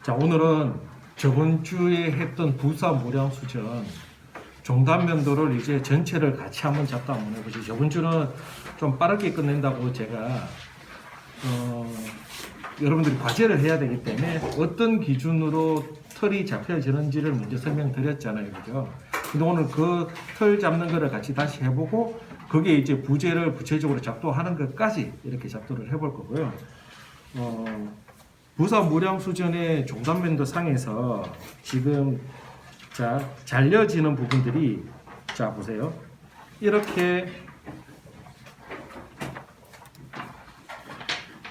자, 오늘은 저번 주에 했던 부사 모량 수전 종단면도를 이제 전체를 같이 한번 잡다 한번 해보죠. 저번 주는 좀 빠르게 끝낸다고 제가 여러분들이 과제를 해야 되기 때문에 어떤 기준으로 털이 잡혀지는지를 먼저 설명드렸잖아요, 그죠? 근데 오늘 그 털 잡는 거를 같이 다시 해보고 그게 이제 부재를 구체적으로 작도하는 것까지 이렇게 작도를 해볼 거고요. 부사 무량 수전의 종단면도 상에서 지금 자 잘려지는 부분들이 자 보세요. 이렇게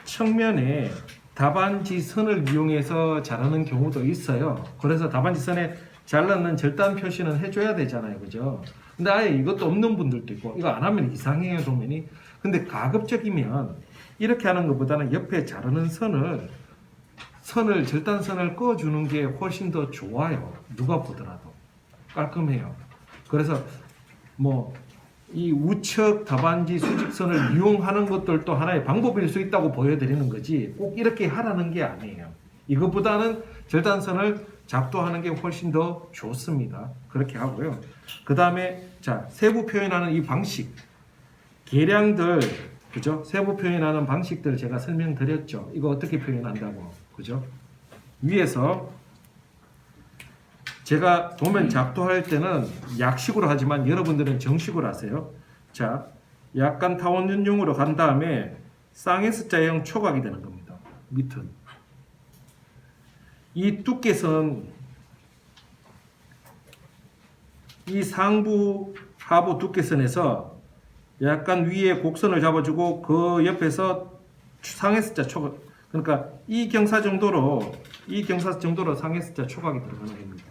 측면에 답안지 선을 이용해서 자르는 경우도 있어요. 그래서 답안지 선에 잘라는 절단 표시는 해줘야 되잖아요, 그죠? 근데 아예 이것도 없는 분들도 있고 이거 안 하면 이상해요, 도면이. 근데 가급적이면 이렇게 하는 것보다는 옆에 자르는 선을 절단선을 꺼주는 게 훨씬 더 좋아요. 누가 보더라도 깔끔해요. 그래서 뭐 이 우측 답안지 수직선을 이용하는 것들도 하나의 방법일 수 있다고 보여드리는 거지 꼭 이렇게 하라는 게 아니에요. 이것보다는 절단선을 작도하는 게 훨씬 더 좋습니다. 그렇게 하고요. 그 다음에 자 세부 표현하는 이 방식 계량들 그죠? 세부 표현하는 방식들을 제가 설명드렸죠. 이거 어떻게 표현한다고 그죠? 위에서 제가 도면 작도할 때는 약식으로 하지만 여러분들은 정식으로 하세요. 자, 약간 타원연용으로 간 다음에 쌍S자형 초각이 되는 겁니다. 밑은. 이 두께선 이 상부 하부 두께선에서 약간 위에 곡선을 잡아주고 그 옆에서 상S자 초각 그러니까 이 경사 정도로 상S자 초각이 들어가는 겁니다.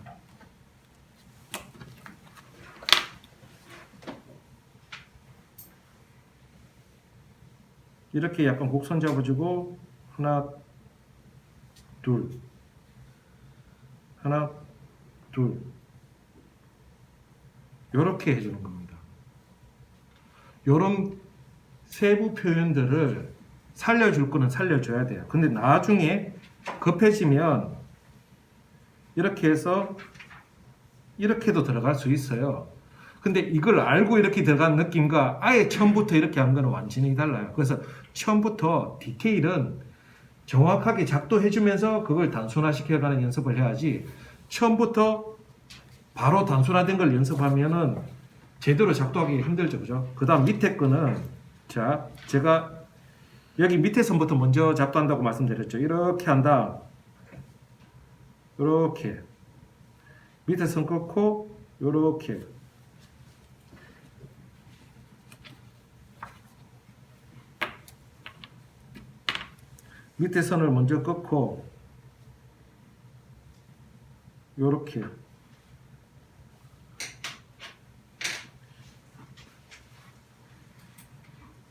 이렇게 약간 곡선 잡아주고 하나 둘 이렇게 해주는 겁니다. 이런 세부 표현들을 살려줄 거는 살려줘야 돼요. 근데 나중에 급해지면 이렇게 해서 이렇게도 들어갈 수 있어요. 근데 이걸 알고 이렇게 들어간 느낌과 아예 처음부터 이렇게 한 거는 완전히 달라요. 그래서 처음부터 디테일은 정확하게 작도해주면서 그걸 단순화시켜가는 연습을 해야지 처음부터 바로 단순화된 걸 연습하면은 제대로 작도하기 힘들죠. 그죠? 그 다음 밑에 거는 자 제가 여기 밑에 선부터 먼저 작도한다고 말씀드렸죠. 이렇게 한다. 이렇게 밑에 선 끊고 이렇게 밑에 선을 먼저 끊고 요렇게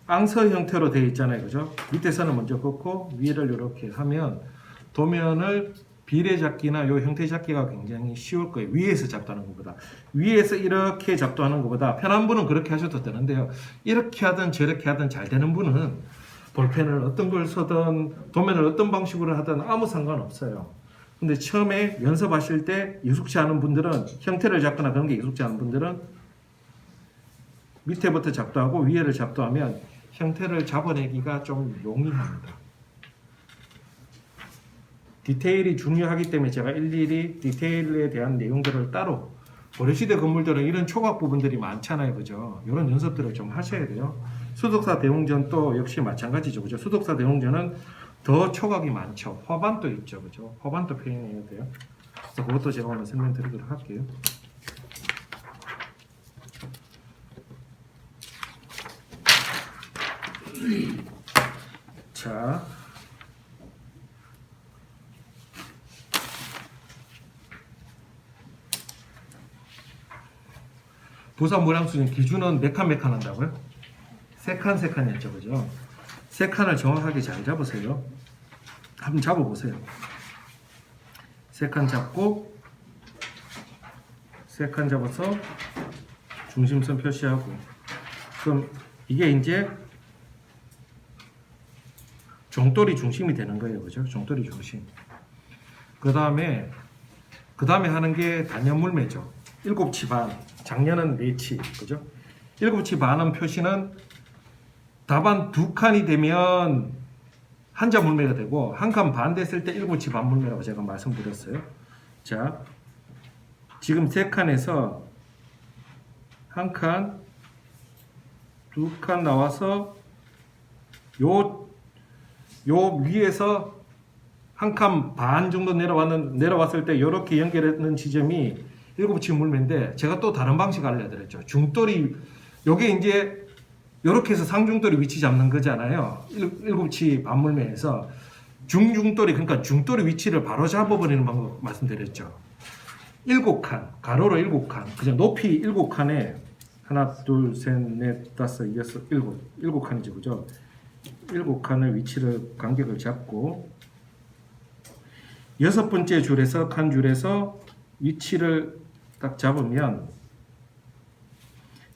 앙서 형태로 되어 있잖아요, 그죠? 밑에 선을 먼저 끊고 위를 이렇게 하면 도면을 비례 잡기나 요 형태 잡기가 굉장히 쉬울 거예요. 위에서 작도하는 것보다 위에서 이렇게 작도하는 것보다 편한 분은 그렇게 하셔도 되는데요. 이렇게 하든 저렇게 하든 잘 되는 분은 볼펜을 어떤 걸 쓰든 도면을 어떤 방식으로 하든 아무 상관없어요. 근데 처음에 연습하실 때 익숙치 않은 분들은 형태를 잡거나 그런 게 익숙치 않은 분들은 밑에부터 작도하고 위에를 작도하면 형태를 잡아내기가 좀 용이합니다. 디테일이 중요하기 때문에 제가 일일이 디테일에 대한 내용들을 따로 고려시대 건물들은 이런 초각 부분들이 많잖아요, 그죠? 이런 연습들을 좀 하셔야 돼요. 수덕사 대웅전도 역시 마찬가지죠, 그죠? 수덕사 대웅전은 더 초각이 많죠. 화반도 있죠, 그죠? 화반도 표현해야 돼요. 그래서 그것도 제가 오늘 설명드리도록 할게요. 자, 부사 모량수준 기준은 몇 칸 한다고요? 세 칸이었죠, 그죠? 세 칸을 정확하게 잘 잡으세요. 한번 잡아보세요. 세 칸 잡고 세 칸 잡아서 중심선 표시하고 그럼 이게 이제 종돌이 중심이 되는 거예요, 그죠? 종돌이 중심. 그 다음에 하는 게 단연물매죠. 7치 반. 작년은 4치. 그죠? 7치 반은 표시는 답안 2칸이 되면 한자 물매가 되고, 한 칸 반 됐을 때 7치 반 물매라고 제가 말씀드렸어요. 자, 지금 3칸에서 한 칸, 2칸 나와서 요 위에서 한 칸 반 정도 내려왔을 때 이렇게 연결하는 지점이 7치 물매인데, 제가 또 다른 방식 알려드렸죠. 중돌이, 요게 이제 이렇게 해서 상중돌이 위치 잡는 거잖아요. 7치 반 물매에서 중중돌이, 그러니까 중돌이 위치를 바로 잡아버리는 방법 말씀드렸죠. 7칸, 가로로 7칸, 그냥 높이 7칸에 하나, 둘, 셋, 넷, 다섯, 여섯, 일곱 칸이죠, 그죠? 7칸의 위치를 간격을 잡고 6번째 줄에서 칸 줄에서 위치를 딱 잡으면,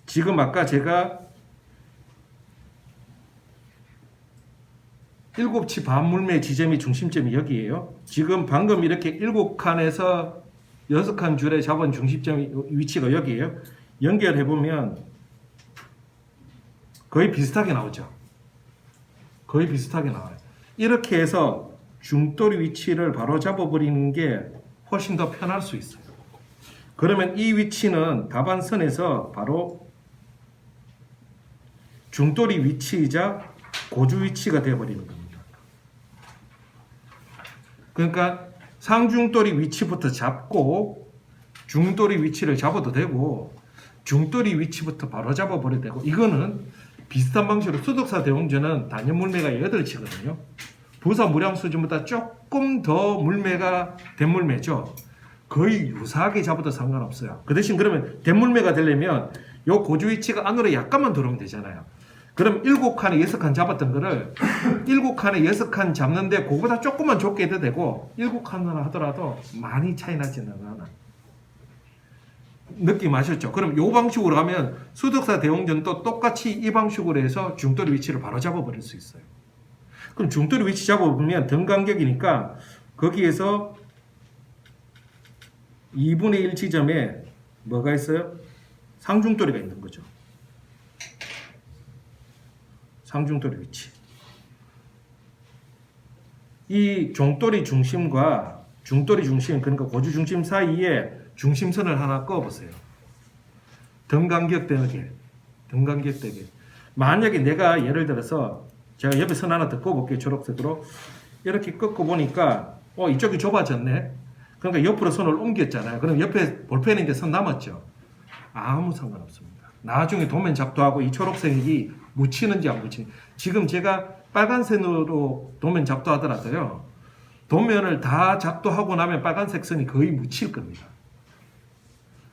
지금 아까 제가 7치 반 물매 지점이 중심점이 여기에요. 지금 방금 이렇게 7칸에서 6칸 줄에 잡은 중심점 위치가 여기에요. 연결해보면 거의 비슷하게 나오죠. 거의 비슷하게 나와요. 이렇게 해서 중돌이 위치를 바로 잡아버리는 게 훨씬 더 편할 수 있어요. 그러면 이 위치는 답안선에서 바로 중돌이 위치이자 고주 위치가 되어버리는 겁니다. 그러니까 상중돌이 위치부터 잡고 중돌이 위치를 잡아도 되고, 중돌이 위치부터 바로 잡아버려도 되고, 이거는 비슷한 방식으로 수덕사 대웅전은 단연 물매가 8치거든요. 부사 무량 수준보다 조금 더 물매가 대물매죠. 거의 유사하게 잡아도 상관없어요. 그 대신 그러면 대물매가 되려면 요 고주 위치가 안으로 약간만 들어오면 되잖아요. 그럼 7칸에 6칸 잡았던 거를 7칸에 6칸 잡는데 그거보다 조금만 좁게 해도 되고, 7칸을 하더라도 많이 차이 나지는 않아. 느낌 아셨죠? 그럼 이 방식으로 하면 수덕사 대웅전도 똑같이 이 방식으로 해서 중돌이 위치를 바로 잡아버릴 수 있어요. 그럼 중돌이 위치 잡아보면 등 간격이니까 거기에서 2분의 1 지점에 뭐가 있어요? 상중돌이가 있는 거죠. 상중돌이 위치. 이 종돌이 중심과 중돌이 중심, 그러니까 고주 중심 사이에 중심선을 하나 그어보세요. 등 간격 되게. 등 간격 되게. 만약에 내가 예를 들어서 제가 옆에 선 하나 더 그어볼게요. 초록색으로. 이렇게 꺾어 보니까 이쪽이 좁아졌네. 그러니까 옆으로 선을 옮겼잖아요. 그럼 옆에 볼펜에 이제 선 남았죠. 아무 상관없습니다. 나중에 도면 작도하고 이 초록색이 묻히는지 안 묻히는지. 지금 제가 빨간색으로 도면 작도하더라도요, 도면을 다 작도하고 나면 빨간색 선이 거의 묻힐 겁니다.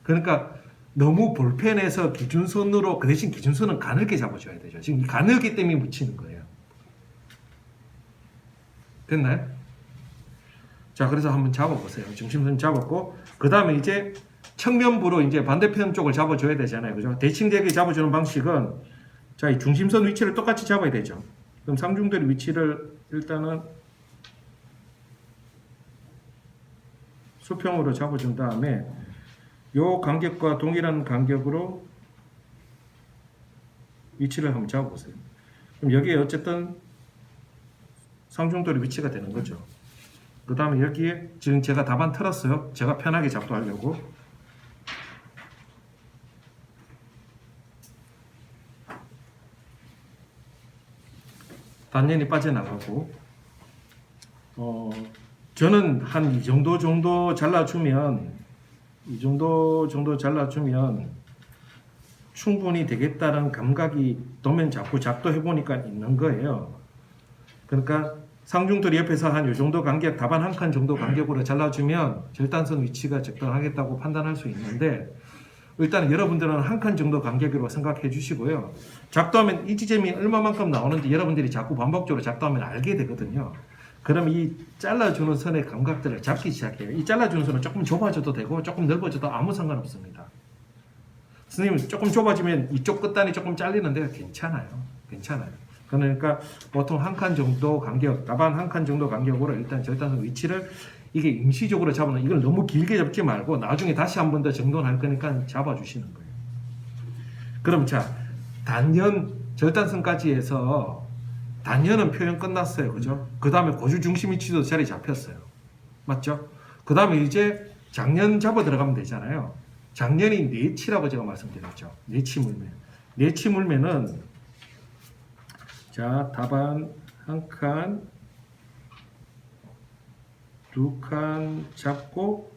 그러니까 너무 볼펜에서 기준선으로, 그 대신 기준선은 가늘게 잡아줘야 되죠. 지금 이 가늘기 때문에 묻히는 거예요. 됐나요? 자, 그래서 한번 잡아보세요. 중심선 잡았고, 그 다음에 이제 측면부로 이제 반대편 쪽을 잡아줘야 되잖아요. 그죠? 대칭되게 잡아주는 방식은, 자, 이 중심선 위치를 똑같이 잡아야 되죠. 그럼 상중돌이 위치를 일단은 수평으로 잡아준 다음에 요 간격과 동일한 간격으로 위치를 한번 잡아보세요. 그럼 여기에 어쨌든 상중돌이 위치가 되는 거죠. 그 다음에 여기에 지금 제가 답안 틀었어요. 제가 편하게 작도하려고. 단연이 빠져나가고, 저는 한 이 정도 잘라주면, 이 정도 잘라주면 충분히 되겠다는 감각이 도면 자꾸 작도해보니까 있는 거예요. 그러니까 상중돌이 옆에서 한 이 정도 간격, 답안 한 칸 정도 간격으로 잘라주면 절단선 위치가 적당하겠다고 판단할 수 있는데, 일단 여러분들은 한 칸 정도 간격으로 생각해 주시고요. 작도하면 이 지점이 얼마만큼 나오는지 여러분들이 자꾸 반복적으로 작도하면 알게 되거든요. 그럼 이 잘라주는 선의 감각들을 잡기 시작해요. 이 잘라주는 선은 조금 좁아져도 되고 조금 넓어져도 아무 상관없습니다. 선생님, 조금 좁아지면 이쪽 끝단이 조금 잘리는데 괜찮아요. 그러니까 보통 한 칸 정도 간격, 답안 한 칸 정도 간격으로 일단 절단선 위치를 이게 임시적으로 잡아놓은 이걸 너무 길게 잡지 말고 나중에 다시 한 번 더 정돈할 거니까 잡아주시는 거예요. 그럼 자, 단연 절단선까지 해서 단연은 표현 끝났어요. 그죠? 그 다음에 고주 중심 위치도 자리 잡혔어요. 맞죠? 그 다음에 이제 장년 잡아 들어가면 되잖아요. 장년이 내치라고 제가 말씀드렸죠. 내치 물매. 내치 물매는 자, 답안 한 칸, 두 칸 잡고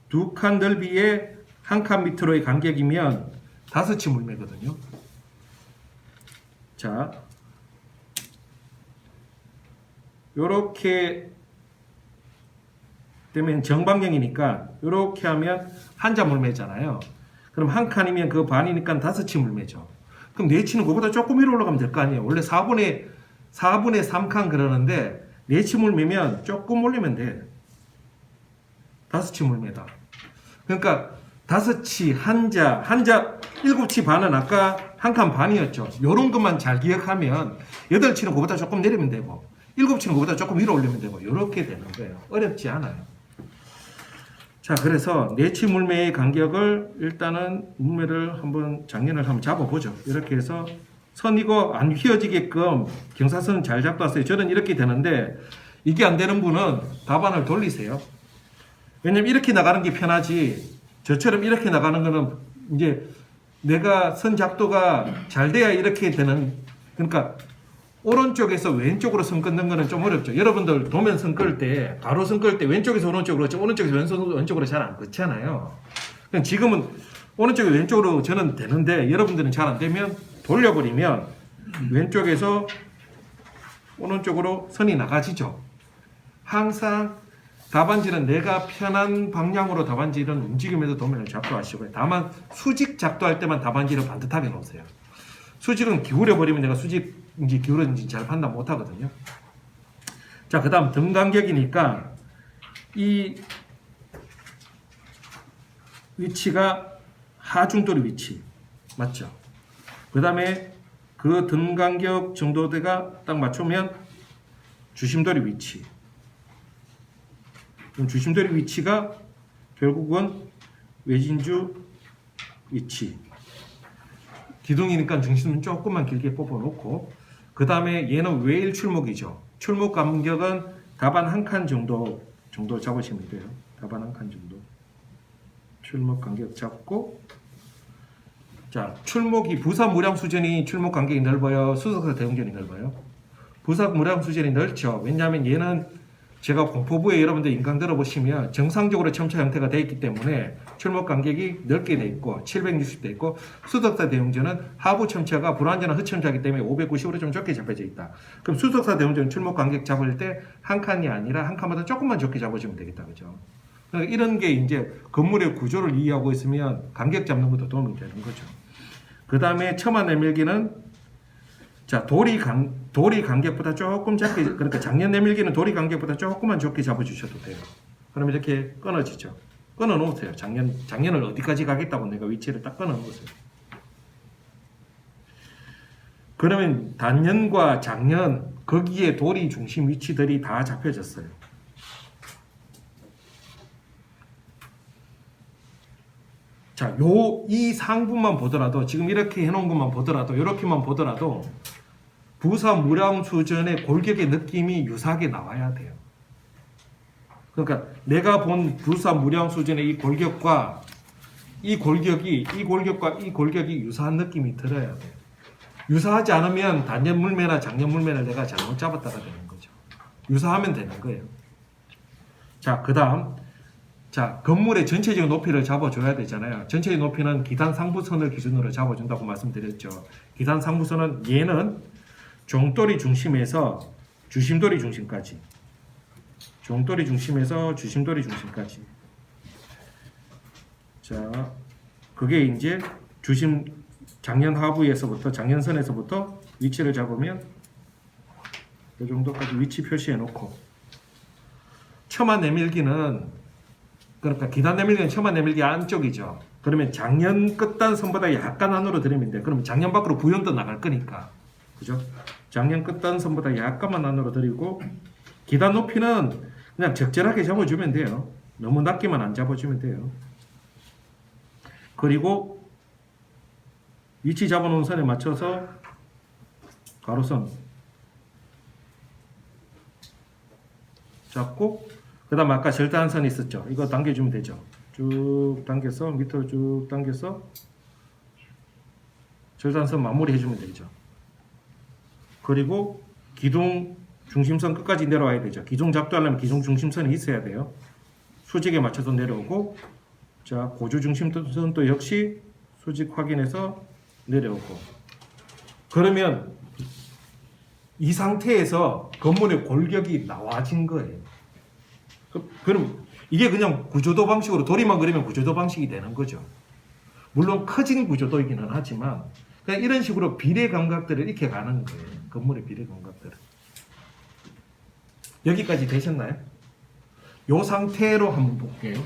두 칸 넓이에 한 칸 밑으로의 간격이면 5치 물매거든요. 자, 요렇게 되면 정방경이니까 요렇게 하면 한자 물매잖아요. 그럼 한 칸이면 그 반이니까 5치 물매죠. 그럼 4치는 그거보다 조금 위로 올라가면 될 거 아니에요. 원래 4분의 3칸 그러는데 4치 물매면 조금 올리면 돼. 5치 물매다. 그러니까 5치 한자 7치 반은 아까 한 칸 반이었죠. 요런 것만 잘 기억하면 8치는 그거보다 조금 내리면 되고 7치는 그거보다 조금 위로 올리면 되고 요렇게 되는 거예요. 어렵지 않아요. 자, 그래서 4치 물매의 간격을 일단은 물매를 한번 장면을 한번 잡아보죠. 이렇게 해서 선 이거 안 휘어지게끔 경사선 잘 잡고 왔어요. 저는 이렇게 되는데 이게 안 되는 분은 답안을 돌리세요. 왜냐면 이렇게 나가는 게 편하지 저처럼 이렇게 나가는 거는 이제 내가 선 작도가 잘 돼야 이렇게 되는, 그러니까 오른쪽에서 왼쪽으로 선 끊는 거는 좀 어렵죠. 여러분들 도면 선 끌 때 가로 선 끌 때 왼쪽에서 오른쪽으로 오른쪽에서 왼쪽으로 잘 안 긋잖아요. 지금은 오른쪽에 왼쪽으로 저는 되는데 여러분들은 잘 안 되면 돌려버리면 왼쪽에서 오른쪽으로 선이 나가지죠. 항상 답안지는 내가 편한 방향으로 답안지는 움직이면서 도면을 작도하시고요. 다만 수직 작도할 때만 답안지를 반듯하게 놓으세요. 수직은 기울여 버리면 내가 수직인지 기울어진지 잘 판단 못 하거든요. 자, 그 다음 등 간격이니까 이 위치가 하중돌이 위치 맞죠? 그 다음에 그 등 간격 정도가 딱 맞추면 주심돌이 위치. 그럼 주심돌이 위치가 결국은 외진주 위치. 기둥이니까 중심은 조금만 길게 뽑아놓고 그 다음에 얘는 외일 출목이죠. 출목 간격은 답안 한 칸 정도 잡으시면 돼요. 답안 한 칸 정도. 출목 간격 잡고 자, 출목이 부사 무량 수전이 출목 간격이 넓어요. 수석사 대응전이 넓어요. 부사 무량 수전이 넓죠. 왜냐하면 얘는 제가 공포부에 여러분들 인강 들어보시면 정상적으로 첨차 형태가 되어 있기 때문에 출목 간격이 넓게 되어 있고 760 되어 있고 수석사 대응전은 하부 첨차가 불완전한 흑첨차이기 때문에 590으로 좀 적게 잡혀져 있다. 그럼 수석사 대응전 출목 간격 잡을 때 한 칸이 아니라 한 칸마다 조금만 적게 잡아주면 되겠다. 그죠? 그러니까 이런 게 이제 건물의 구조를 이해하고 있으면 간격 잡는 것도 도움이 되는 거죠. 그 다음에 처마 내밀기는 자, 도리 간격보다 조금 작게, 그러니까 장년 내밀기는 도리 간격보다 조금만 적게 잡아주셔도 돼요. 그럼 이렇게 끊어지죠. 끊어 놓으세요. 장년을 어디까지 가겠다고 내가 위치를 딱 끊어 놓으세요. 그러면 단년과 장년, 거기에 도리 중심 위치들이 다 잡혀졌어요. 자, 이 상부만 보더라도, 지금 이렇게 해놓은 것만 보더라도, 이렇게만 보더라도, 부사 무량 수전의 골격의 느낌이 유사하게 나와야 돼요. 그러니까 내가 본 부사 무량 수전의 이 골격과 이 골격이 유사한 느낌이 들어야 돼요. 유사하지 않으면 단년 물매나 장년 물매를 내가 잘못 잡았다가 되는 거죠. 유사하면 되는 거예요. 자, 그 다음. 자, 건물의 전체적인 높이를 잡아줘야 되잖아요. 전체의 높이는 기단 상부선을 기준으로 잡아준다고 말씀드렸죠. 기단 상부선은 얘는 종돌이 중심에서 주심돌이 중심까지. 종돌이 중심에서 주심돌이 중심까지. 자, 그게 이제 주심 장년 하부에서부터 장년선에서부터 위치를 잡으면 이 정도까지 위치 표시해 놓고 처마 내밀기는 그러니까 기단 내밀기는 처마 내밀기 안쪽이죠. 그러면 장년 끝단선보다 약간 안으로 들이면 돼. 그러면 장년 밖으로 부연도 나갈 거니까. 그죠? 장년 끝단선보다 약간만 안으로 들이고 기단 높이는 그냥 적절하게 잡아주면 돼요. 너무 낮게만 안 잡아주면 돼요. 그리고 위치 잡아놓은 선에 맞춰서 가로선 잡고, 그 다음 아까 절단선 있었죠. 이거 당겨주면 되죠. 쭉 당겨서 밑으로 쭉 당겨서 절단선 마무리 해주면 되죠. 그리고 기둥 중심선 끝까지 내려와야 되죠. 기둥 작도하려면 기둥 중심선이 있어야 돼요. 수직에 맞춰서 내려오고, 자 고주 중심선도 역시 수직 확인해서 내려오고. 그러면 이 상태에서 건물의 골격이 나와진 거예요. 그럼 이게 그냥 구조도 방식으로 도리만 그리면 구조도 방식이 되는 거죠. 물론 커진 구조도이기는 하지만 그냥 이런 식으로 비례 감각들을 익혀 가는 거예요. 건물의 비례 감각들을. 여기까지 되셨나요? 이 상태로 한번 볼게요.